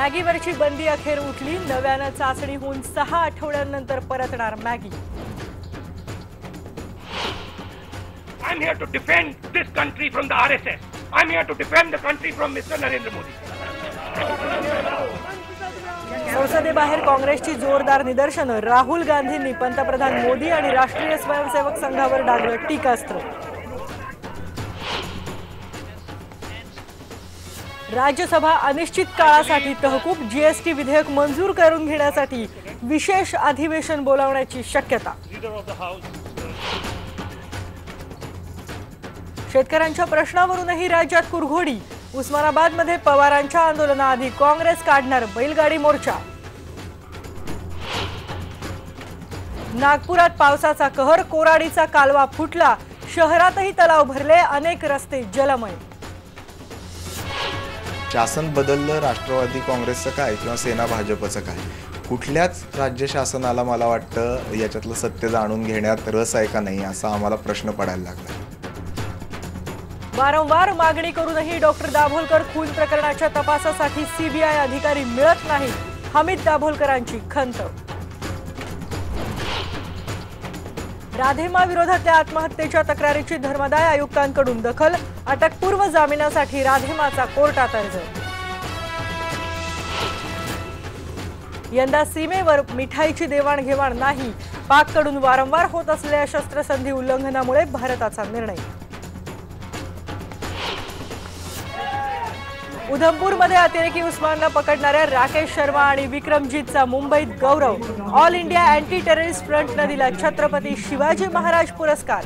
मॅगीवरची बंदी अखेर उठली। नव्यानं चाचणी होऊन 6 आठवड्यांनंतर परतणार Maggi. I'm here to defend this country from the RSS. I'm here to defend the country from Mr. Narendra Modi. संसदेबाहेर काँग्रेसची जोरदार निदर्शनं। राहुल गांधींनी पंतप्रधान मोदी आणि राष्ट्रीय स्वयंसेवक संघावर डागलं टीकास्त्र। राज्यसभा अनिश्चित काळासाठी तहकूब। जीएसटी विधेयक मंजूर करून घेण्यासाठी विशेष अधिवेशन बोलावण्याची शक्यता। शेतकऱ्यांच्या प्रश्नावरूनही राज्यात कुरघोडी। उस्मानाबादमध्ये पवारांच्या आंदोलनाआधी काँग्रेस काढणार बैलगाडी मोर्चा। नागपुरात पावसाचा कहर। कोराडीचा कालवा फुटला। शहरातही तलाव भरले। अनेक रस्ते जलमय। शासन बदललं, राष्ट्रवादी काँग्रेसचं काय किंवा सेना भाजपचं काय, कुठल्याच राज्य शासनाला मला वाटतं याच्यातलं सत्य जाणून घेण्यात रस आहे का नाही असा आम्हाला प्रश्न पडायला लागला। वारंवार मागणी करूनही डॉक्टर दाभोलकर खून प्रकरणाच्या तपासासाठी सीबीआय अधिकारी मिळत नाही। हमीद दाभोलकरांची खंत। राधेमा विरोधातल्या आत्महत्येच्या तक्रारीची धर्मादाय आयुक्तांकडून दखल। अटकपूर्व जामिनासाठी राधेमाचा कोर्टात अर्ज। यंदा सीमेवर मिठाईची देवाणघेवाण नाही। पाककडून वारंवार होत असलेल्या शस्त्रसंधी उल्लंघनामुळे भारताचा निर्णय। उधमपूरमध्ये अतिरेकी उस्मानला पकडणाऱ्या राकेश शर्मा आणि विक्रमजीतचा मुंबईत गौरव। ऑल इंडिया अँटी टेररिस्ट फ्रंटनं दिला छत्रपती शिवाजी महाराज पुरस्कार।